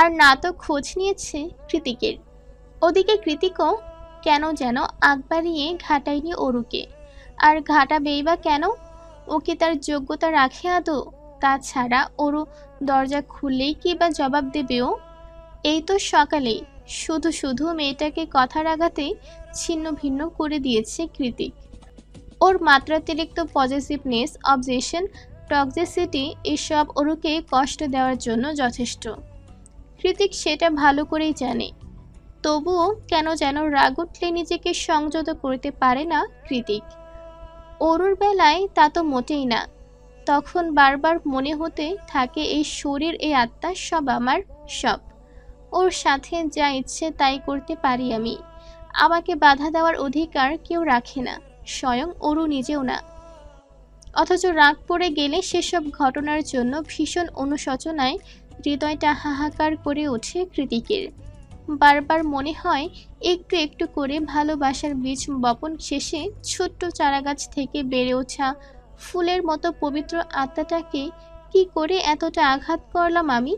আর না তো খোঁজ নিয়েছে কৃতিকের। ওদিকে কৃতিকও কেন যেন আগ বাড়িয়ে ঘাটায়নি অরুকে। আর ঘাটাবেই বা কেন? ও কি তার যোগ্যতা রাখে আদৌ? তাছাড়া অরু দরজা খুললেই কি বা জবাব দেবে ও? এই তো সকালেই শুধু শুধু মেয়েটাকে কথার আঘাতে ছিন্ন ভিন্ন করে দিয়েছে কৃতিক। ওর মাত্রাতিরিক্ত পজিটিভনেস, অবজেশন, টক্সিসিটি এসব অরুকে কষ্ট দেওয়ার জন্য যথেষ্ট। কৃতিক সেটা ভালো করেই জানে। তবুও কেন যেন রাগ উঠলে নিজেকে সংযত করতে পারে না কৃতিক। অরুর বেলায় তা তো মোটেই না। তখন বারবার মনে হতে থাকে এই শরীর, এই আত্মা সব আমার, সব ওর সাথে যা ইচ্ছে তাই করতে পারি আমি। আমাকে বাধা দেওয়ার অধিকার কেউ রাখে না, স্বয়ং অরু নিজেও না। অথচ রাগ পড়ে গেলে সেসব ঘটনার জন্য ভীষণ অনুশোচনায় হৃদয়টা হাহাকার করে ওঠে কৃতিকের। বারবার মনে হয় একটু একটু করে ভালোবাসার বীজ বপন শেষে ছোট্ট চারাগাছ থেকে বেড়ে ওঠা ফুলের মতো পবিত্র আত্মাটাকে কি করে এতটা আঘাত করলাম আমি।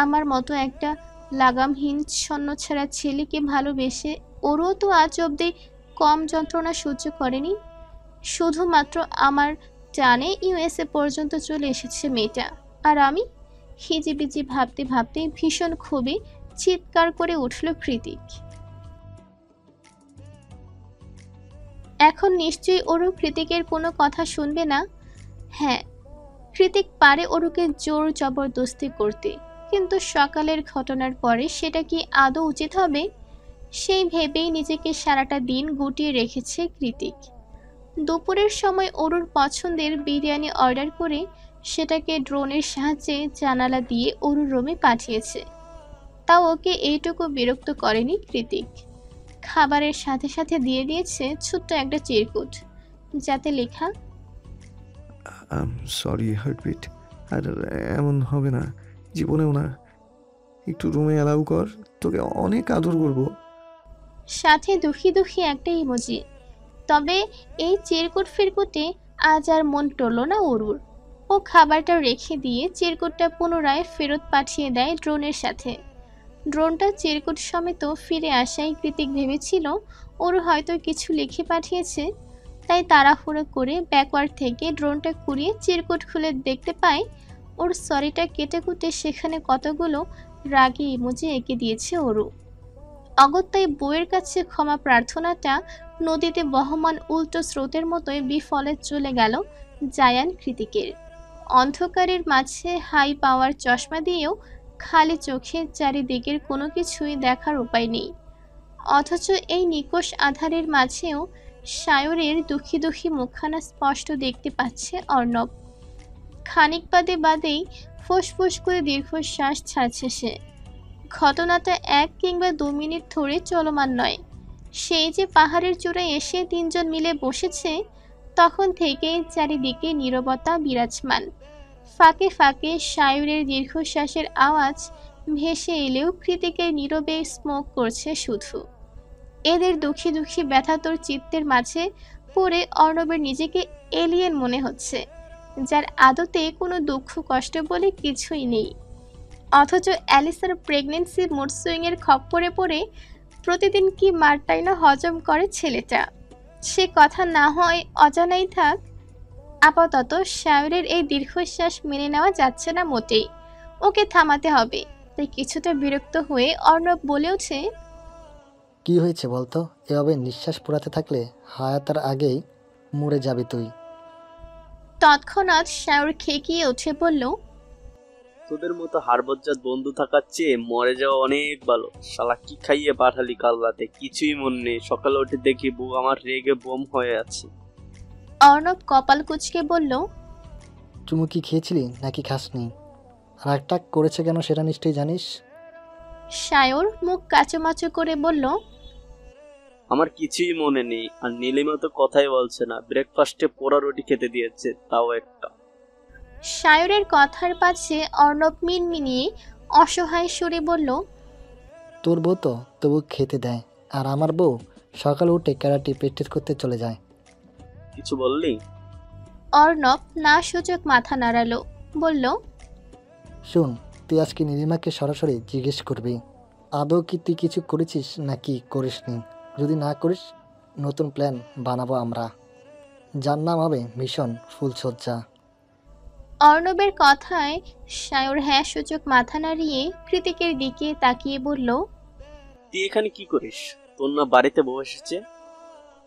আমার মতো একটা লাগামহীন ছন্নছাড়া ছেলেকে ভালোবেসে ওরও তো আজ অব্দি কম যন্ত্রণা সহ্য করেনি। শুধুমাত্র আমার টানে ইউএসএ পর্যন্ত চলে এসেছে মেয়েটা, আর আমি? হিজিবিজি ভাবতে ভাবতে ভীষণ ক্ষোভে চিৎকার করে উঠল কৃতিক। এখন নিশ্চয়ই অরু কৃতিকের কোনো কথা শুনবে না। হ্যাঁ, কৃতিক পারে অরুকে জোর জবরদস্তি করতে, কিন্তু সকালের ঘটনার পরে সেটা কি আদৌ উচিত হবে? সেই ভেবেই নিজেকে সারাটা দিন গুটিয়ে রেখেছে কৃতিক। দুপুরের সময় অরুর পছন্দের বিরিয়ানি অর্ডার করে সেটাকে ড্রোনের সাহায্যে জানালা দিয়ে অরুর রুমে পাঠিয়েছে। তাও ওকে এইটুকু বিরক্ত করেনি কৃতিক। খাবারের সাথে সাথে দিয়ে দিয়েছে ছোট্ট একটা চিরকুট, যাতে লেখা, সরি হার্টবিট, আর এমন হবে না, জীবনেও না। একটু রুমে অ্যালাউ কর, তোকে অনেক আদর করব। সাথে দুঃখী দুঃখী একটা ইমোজি। তবে এই চিরকুট ফিরকুটে আজ আর মন টলল না অরুর। ও খাবারটা রেখে দিয়ে চিরকুটটা পুনরায় ফেরত পাঠিয়ে দেয় ড্রোনের সাথে। ড্রোনটা চিরকুট সমেত ফিরে আসায় কৃতিক ভেবেছিল ওর হয়তো কিছু লিখে পাঠিয়েছে। তাই তাড়াহুড়ো করে ব্যাকওয়ার্ড থেকে ড্রোনটা কুড়িয়ে চিরকুট খুলে দেখতে পায় ওর সরিটা কেটে কুটে সেখানে কতগুলো রাগী ইমোজি এঁকে দিয়েছে অরু। অগত্যাই বউয়ের কাছে ক্ষমা প্রার্থনাটা নদীতে বহমান উল্টো স্রোতের মতোই বিফলে চলে গেল জায়ান কৃতিকের। অন্ধকারের মাঝে হাই পাওয়ার চশমা দিয়েও খালি চোখে চারিদিকের কোনো কিছুই দেখার উপায় নেই। অথচ এই নিকষ আধারের মাঝেও সায়রের দুঃখী দুঃখী মুখখানা স্পষ্ট দেখতে পাচ্ছে অর্ণব। খানিক বাদেই ফোঁস করে দীর্ঘশ্বাস ছাড়ছে সে। ঘটনাটা 1 কিংবা 2 মিনিট ধরে চলমান নয়। সেই যে পাহাড়ের চূড়ায় এসে তিনজন মিলে বসেছে, তখন থেকেই চারিদিকে নীরবতা বিরাজমান। ফাঁকে ফাঁকে সায়রের দীর্ঘশ্বাসের আওয়াজ ভেসে এলেও কৃতিকের নীরবে স্মোক করছে শুধু। এদের দুঃখী দুঃখী ব্যথাতর চিত্তের মাঝে পড়ে অর্ণবের নিজেকে এলিয়েন মনে হচ্ছে, যার আদতে কোনো দুঃখ কষ্ট বলে কিছুই নেই। অথচ অ্যালিসার প্রেগনেন্সি মুড সুইংয়ের খপ্পরে পড়ে প্রতিদিন কি মারটাই না হজম করে ছেলেটা। সে কথা না হয় অজানাই থাক, আপাতত শায়রের এই দীর্ঘশ্বাস মেনে নেওয়া যাচ্ছে না মোটেই। ওকে থামাতে হবে। তাই কিছুটা বিরক্ত হয়ে অর্ণব বলে ওঠে, কি হয়েছে বলতো? এভাবে নিঃশ্বাস পড়াতে থাকলে হায়াতার আগেই মরে যাবি তুই। তৎক্ষণাৎ শায়র খেকিয়ে উঠে বলল, তোদের মতো হাড়বজ্জাত বন্ধু থাকার চেয়ে মরে যাওয়া অনেক ভালো। শালা কি খাইয়ে পাঠালি কাল রাতে, কিছুই মনে নেই। সকালে উঠে দেখি বউ আমার রেগে বোম হয়ে আছে। অর্ণব কপাল কুঁচকে বলল, চুমু কি খেয়েছিলি নাকি খাসনি? রাগটাগ করেছে কেন সেটা নিশ্চয়ই জানিস। শায়র মুখ কাচুমাচু করে বলল, আমার কিছুই মনে নেই। আর নীলিমা তো কথাই বলছে না। ব্রেকফাস্টে পোড়া রুটি খেতে দিয়েছে, তাও একটা। শায়রের কথার পাশে অর্ণব মিনমিনিয়ে অসহায় সুরে বলল, তোর বউ তো তবু খেতে দেয়, আর আমার বউ সকালে উঠে ক্যারাটে প্র্যাকটিস করতে চলে যায়। কিছু বললি? অর্ণব না সূচক মাথা নাড়ালো, বলল, শুন, তুই আজকে নীলিমাকে সরাসরি জিজ্ঞেস করবি আদৌ কি তুই কিছু করেছিস নাকি করিসনি। যদি না করিস নতুন প্ল্যান বানাবো আমরা, যার নাম হবে মিশন ফুলসজ্জা। অর্ণবের কথায় সায়র হ্যাঁ সূচক মাথা নাড়িয়ে কৃতিকের দিকে তাকিয়ে বলল, তুই এখানে কি করিস? তোর না বাড়িতে বউ এসেছে,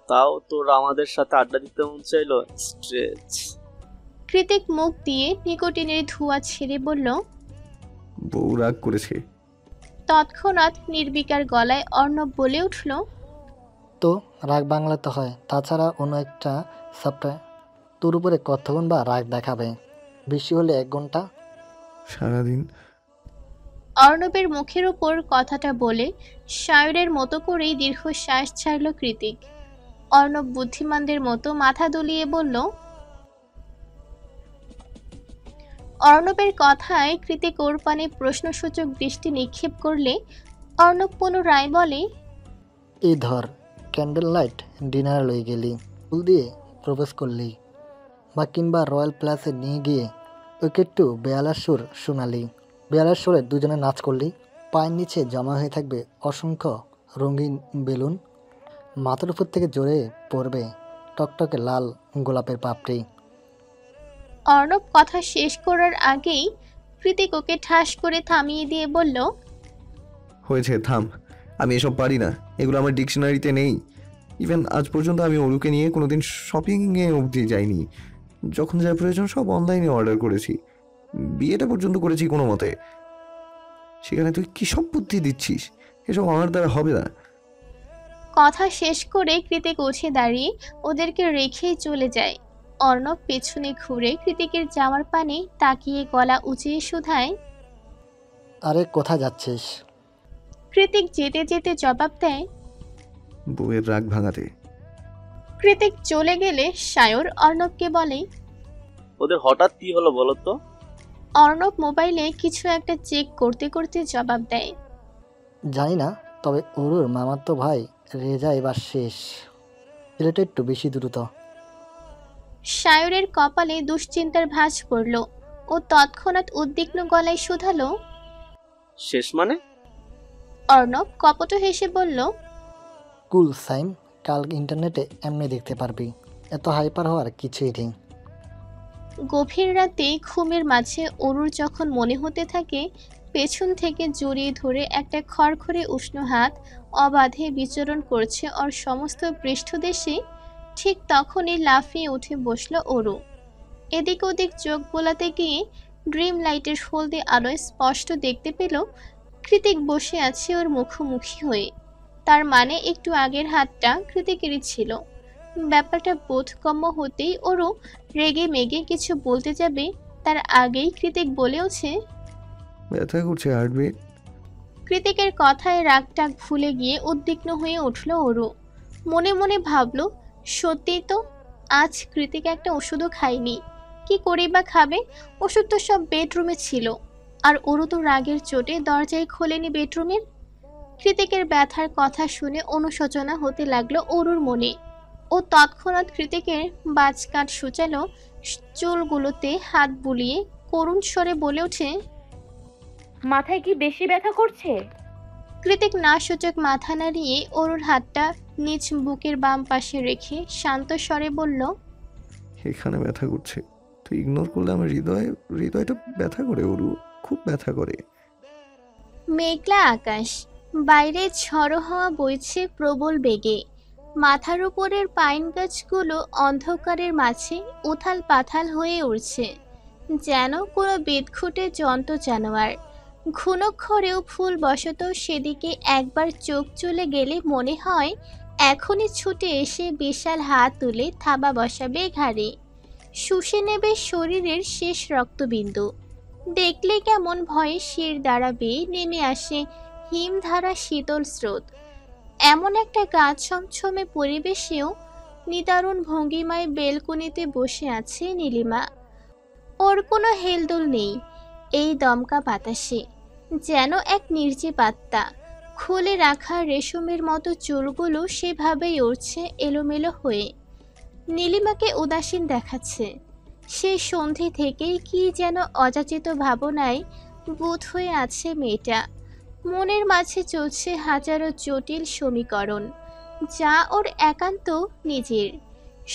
তাও তোর আমাদের সাথে আড্ডা দিতে মন চাইলো? স্ট্রেচ। কৃতিক মুখ দিয়ে নিকোটিনের ধোঁয়া ছেড়ে বলল। বউ রাগ করেছে। তৎক্ষণাৎ নির্বিকার গলায় অর্ণব বলে উঠল, তো রাগ বাংলাতে হয়, তাছাড়া অন্য একটা সফটওয়্যার তোর উপরে কতক্ষণ বা রাগ দেখাবে? বেশি হলে 1 ঘন্টা। সারাদিন। অর্ণবের মুখের উপর কথাটা বলে সায়রের মতো করেই দীর্ঘশ্বাস ছাড়ল কৃতিক। অর্ণব বুদ্ধিমানদের মতো মাথা দুলিয়ে বলল। অর্ণবের কথায় কৃতিক ওর পানে প্রশ্নসূচক দৃষ্টি নিক্ষেপ করলে অর্ণব পুনরায় বলে, এই ধর, ক্যান্ডেল লাইট ডিনার লই গেলি, ফুল দিয়ে প্রপোজ করলি, বা কিংবা রয়্যাল প্লাসে নিয়ে গিয়ে ওকে একটু বেয়ালার সুর শোনালি, বেয়ালার সুরে দুজনে নাচ করলি, পায়ের নিচে জমা হয়ে থাকবে অসংখ্য রঙিন বেলুন, মাথার উপর থেকে জোরে পড়বে টকটকে লাল গোলাপের পাপড়ি। অর্ণব কথা শেষ করার আগেই কৃতিক ওকে ঠাস করে থামিয়ে দিয়ে বলল, হয়েছে, থাম। আমি এসব পারি না, এগুলো আমার ডিকশনারিতে নেই। ইভেন আজ পর্যন্ত আমি অরুকে নিয়ে কোনোদিন শপিংয়ে অবধি যাইনি। যখন যা প্রয়োজন সব অনলাইনে অর্ডার করেছি, বিয়েটা পর্যন্ত করেছি কোনো মতে। সেখানে তুই কী সব বুদ্ধি দিচ্ছিস? এসব আমার দ্বারা হবে না। কথা শেষ করে কৃতিক উঠে দাঁড়িয়ে ওদেরকে রেখেই চলে যায়। অর্ণব পেছনে ঘুরে কৃতিকের জামার পানে তাকিয়ে গলা উঁচিয়ে শুধায়, আরে কোথায় যাচ্ছিস? কৃতিক যেতে যেতে জবাব দেয়, বউয়ের রাগ ভাঙাতে। কৃতিক চলে গেলে সায়র অর্ণবকে বলে। ওদের হঠাৎ কি হলো বলো তো? অর্ণব মোবাইলে কিছু একটা চেক করতে করতে জবাব দেয়, জানি না, তবে অরুর মামাতো ভাই রেজা এবার শেষ। ছেলেটা একটু বেশি দ্রুত। সায়রের কপালে দুশ্চিন্তার ভাঁজ পড়ল। ও তৎক্ষণাৎ উদ্বিগ্ন গলায় শুধালো, শেষ মানে? অর্ণব কপট হেসে বলল, কুল সাইম, কাল ইন্টারনেটে এমনি দেখতে পারবি, এত হাইপার হওয়ার কিছুই নেই। গভীর রাতে ঘুমের মাঝে অরুর যখন মনে হতে থাকে পেছন থেকে জড়িয়ে ধরে একটা খড়খড়ে উষ্ণ হাত অবাধে বিচরণ করছে ওর সমস্ত পৃষ্ঠদেশে, ঠিক তখনই লাফিয়ে উঠে বসল অরু। এদিক ওদিক চোখ বোলাতে গিয়ে ড্রিম লাইটের হলদে আলোয় স্পষ্ট দেখতে পেল কৃতিক বসে আছে ওর মুখোমুখি হয়ে। তার মানে একটু আগের হাতটা কৃতিকেরই ছিল। ব্যাপারটা বোধগম্য হতেই ওরও রেগে মেগে কিছু বলতে যাবে, তার আগেই কৃতিক বলেওছে, ব্যথা করছে হার্টবিট। কৃতিকের কথায় রাগটাগ ভুলে গিয়ে উদ্বিগ্ন হয়ে উঠল ওরও। মনে মনে ভাবল, সত্যিই তো, আজ কৃতিক একটা ওষুধও খায়নি। কি করে বা খাবে? ওষুধ তো সব বেডরুমে ছিল, আর ওরও তো রাগের চোটে দরজায় খোলেনি বেডরুমের। কৃতিকের ব্যথার কথা শুনে অনুশোচনা হতে লাগলো অরুর মনে। ও তৎক্ষণাৎ কৃতিকের বাজকাট সূচালো চুলগুলোতে হাত বুলিয়ে করুণ স্বরে বলে ওঠে, মাথায় কি বেশি ব্যথা করছে? কৃতিক না সূচক মাথা নাড়িয়ে অরুর হাতটা নিজ বুকের বাম পাশে রেখে শান্ত স্বরে বলল, এখানে ব্যথা করছে। তুই ইগনোর করলে আমার হৃদয়টা ব্যথা করে অরু, খুব ব্যথা করে। মেঘলা আকাশ, বাইরে ঝড়ো হাওয়া বইছে প্রবল বেগে। মাথার উপরের পাইন গাছগুলো অন্ধকারের মাঝে উথাল পাথাল হয়ে উঠছে, যেন কোনো বিদঘুটে জন্তু জানোয়ার। ঘুণক্ষরেও ফুল বসত সেদিকে একবার চোখ চলে গেলে মনে হয় এখনই ছুটে এসে বিশাল হাত তুলে থাবা বসাবে ঘাড়ে, শুষে নেবে শরীরের শেষ রক্তবিন্দু। দেখলে কেমন ভয়ে শির দাঁড়াবে, নেমে আসে হিমধারা শীতল স্রোত। এমন একটা গা ছমছমে পরিবেশেও নিদারুণ ভঙ্গিমায় বেলকনিতে বসে আছে নীলিমা। ওর কোনো হেলদোল নেই এই দমকা বাতাসে, যেন এক নির্জীব আত্মা। খুলে রাখা রেশমের মতো চুলগুলো সেভাবেই উড়ছে এলোমেলো হয়ে। নীলিমাকে উদাসীন দেখাচ্ছে। সেই সন্ধে থেকেই কি যেন অযাচিত ভাবনায় বুঁদ হয়ে আছে মেয়েটা। মনের মাঝে চলছে হাজারো জটিল সমীকরণ, যা ওর একান্ত নিজের।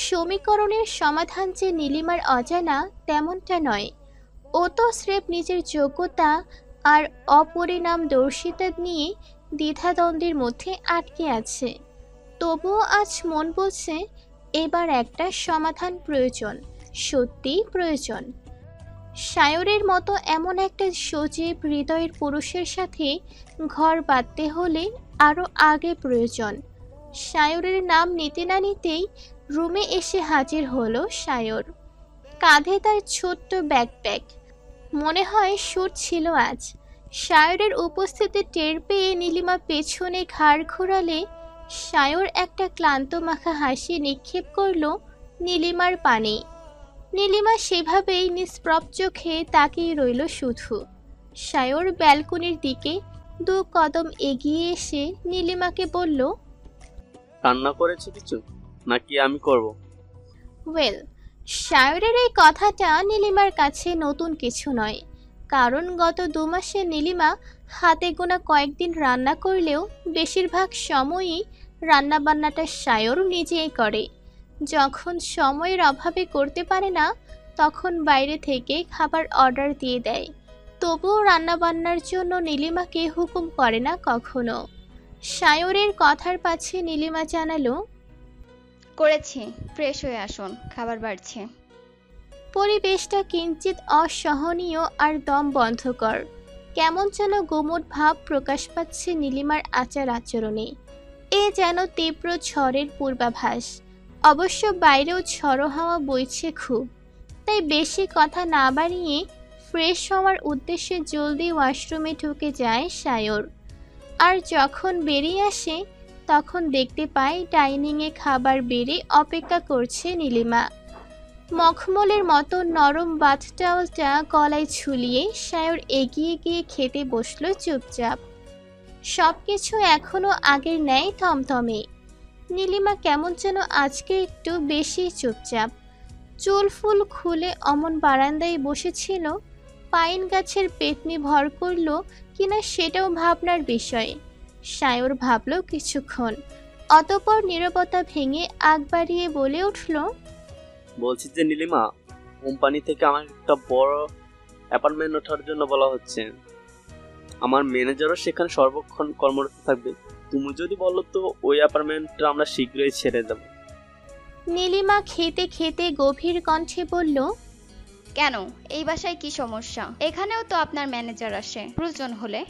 সমীকরণের সমাধান যে নীলিমার অজানা তেমনটা নয়। ও তো স্রেফ নিজের যোগ্যতা আর অপরিণামদর্শিতা নিয়ে দ্বিধাদ্বন্দ্বের মধ্যে আটকে আছে। তবুও আজ মন বলছে এবার একটা সমাধান প্রয়োজন, সত্যিই প্রয়োজন। সায়রের মতো এমন একটা সজীব হৃদয়ের পুরুষের সাথে ঘর বাঁধতে হলে আরও আগে প্রয়োজন। সায়রের নাম নিতে না নিতেই রুমে এসে হাজির হলো সায়র। কাঁধে তার ছোট্ট ব্যাকপ্যাক। মনে হয় শুট ছিল আজ। সায়রের উপস্থিতি টের পেয়ে নীলিমা পেছনে ঘাড় ঘোরালে সায়র একটা ক্লান্ত মাখা হাসি নিক্ষেপ করল নীলিমার পানে। নীলিমা সেভাবেই নিষ্প্রভ চোখে তাকিয়ে রইল শুধু। সায়র ব্যালকনির দিকে 2 কদম এগিয়ে এসে নীলিমাকে বলল, রান্না করেছো কিছু নাকি আমি করব? ওয়েল, সায়রের এই কথাটা নীলিমার কাছে নতুন কিছু নয়। কারণ গত 2 মাসে নীলিমা হাতে গোনা কয়েকদিন রান্না করলেও বেশিরভাগ সময়ই রান্নাবান্নাটা সায়র নিজেই করে। যখন সময়ের অভাবে করতে পারে না, তখন বাইরে থেকে খাবার অর্ডার দিয়ে দেয়। তবুও রান্নাবান্নার জন্য নীলিমাকে হুকুম করে না কখনো। সায়রের কথার পাছে নীলিমা জানালো, করেছি, ফ্রেশ হয়ে আসুন, খাবার বাড়ছে। পরিবেশটা কিঞ্চিত অসহনীয় আর দম বন্ধকর। কেমন যেন গুমোট ভাব প্রকাশ পাচ্ছে নীলিমার আচার আচরণে। এ যেন তীব্র ঝড়ের পূর্বাভাস। অবশ্য বাইরেও ঝড়ো হাওয়া বইছে খুব। তাই বেশি কথা না বাড়িয়ে ফ্রেশ হওয়ার উদ্দেশ্যে জলদি ওয়াশরুমে ঢুকে যায় সায়র। আর যখন বেরিয়ে আসে তখন দেখতে পায় ডাইনিংয়ে খাবার বেড়ে অপেক্ষা করছে নীলিমা। মখমলের মতো নরম বাথ টাওয়ালটা গলায় ঝুলিয়ে সায়র এগিয়ে গিয়ে খেতে বসলো চুপচাপ। সবকিছু এখনো আগের ন্যায় থমথমে। নীলিমা কেমন যেন আজকে একটু বেশি চুপচাপ। চুল ফুল খুলে অমন বারান্দায় বসেছিল। পাইন গাছের পেতনি ভর করল কিনা সেটাও ভাবনার বিষয়। সায়র ভাবল কিছুক্ষণ, অতঃপর নীরবতা ভেঙে আগ বাড়িয়ে বলে উঠল, বলছি যে নীলিমা, কোম্পানি থেকে আমার একটা বড় অ্যাপার্টমেন্ট ওঠার জন্য বলা হচ্ছে। আমার ম্যানেজারও সেখানে সর্বক্ষণ কর্মরত থাকবে। তুমি যদি বলো তো ওই অ্যাপার্টমেন্টটা আমরা শীঘ্রই ছেড়ে দেব। নীলিমা খেতে খেতে গভীর কণ্ঠে বলল, কেন, এই বাসায় কি সমস্যা? এখানেও তো আপনার ম্যানেজার আসে প্রয়োজন হলে।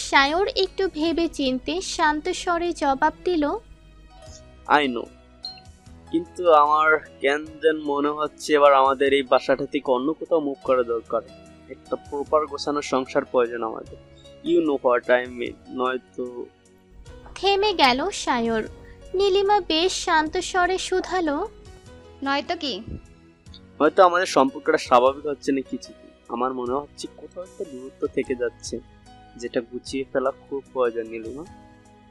সায়র একটু ভেবে চিনতে শান্ত স্বরে জবাব দিল, আই নো, কিন্তু আমার কেন যেন মনে হচ্ছে এবার আমাদের এই বাসাটা থেকে অন্য কোথাও মুভ করা দরকার। একটা প্রপার গোছানো সংসার প্রয়োজন আমাদের। You know what I mean. নয়তো থেমে গেল সায়র। নীলিমা বেশ শান্ত স্বরে শুধালো, নয়তো কি? হয়তো আমাদের সম্পর্কটা স্বাভাবিক হচ্ছে না কিছু। আমার মনে হচ্ছে কোথাও একটা দূরত্ব থেকে যাচ্ছে, যেটা গুছিয়ে ফেলা খুব প্রয়োজন নীলিমা।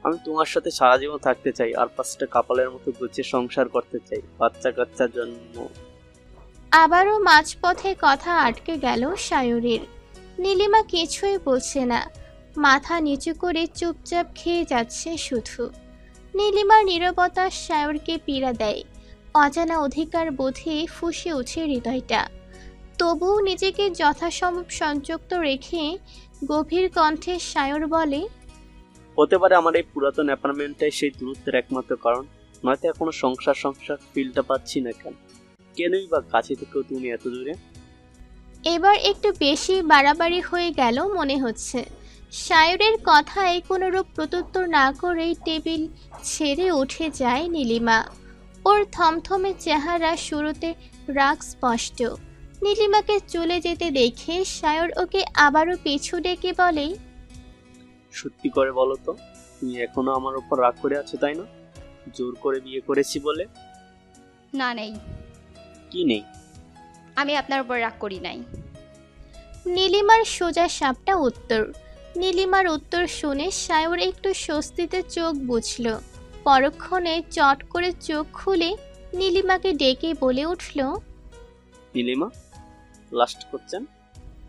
আমি তোমার সাথে সারা জীবন থাকতে চাই, আর 5টা কাপালের মতো গুছিয়ে সংসার করতে চাই, বাচ্চা কাচ্চার জন্য। আবারও মাঝপথে কথা আটকে গেল সায়রের। নীলিমা কিছুই বলছে না, মাথা নিচু করে চুপচাপ খেয়ে যাচ্ছে শুধু। নীলিমার নীরবতা সায়রকে পীড়া দেয়। অজানা অধিকার বোধে ফুঁসে উঠে হৃদয়টা। তবুও নিজেকে যথাসম্ভব সংযুক্ত রেখে গভীর কণ্ঠে সায়র বলে, হতে পারে আমার এই পুরাতন অ্যাপার্টমেন্টটাই সেই দূরত্বের একমাত্র কারণ। নয়তো এখনো সংসার ফিলটা পাচ্ছি না কেন? কেনই বা কাছে থেকেও তুমি এত দূরে? এবার একটু বেশি বাড়াবাড়ি হয়ে গেল মনে হচ্ছে। সায়রের কথায় কোনোরূপ প্রত্যুত্তর না করেই টেবিল ছেড়ে উঠে যায় নীলিমা। ওর থমথমে চেহারা শুরুতে রাগ স্পষ্ট। নীলিমাকে চলে যেতে দেখে সায়র ওকে আবারও পিছু ডেকে বলে, সত্যি করে বলো তো, তুমি এখনো আমার উপর রাগ করে আছো তাই না? জোর করে বিয়ে করেছি বলে? না, নেই। কি নেই? আমি আপনার উপর রাগ করি নাই। নীলিমার সোজা সাপটা উত্তর। নীলিমার উত্তর শুনে সায়র একটু স্বস্তিতে চোখ বুঝল। পরক্ষণে চট করে চোখ খুলে নীলিমাকে ডেকে বলে উঠল, নীলিমা, লাস্ট করছেন?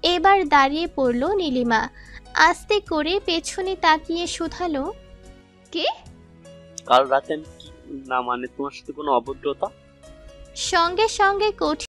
এবার দাঁড়িয়ে পড়ল নীলিমা, আস্তে করে পেছনে তাকিয়ে শুধালো, কি? কাল রাতে আমি কি না মানে তোমার সাথে কোনো অভদ্রতা? সঙ্গে সঙ্গে কঠিন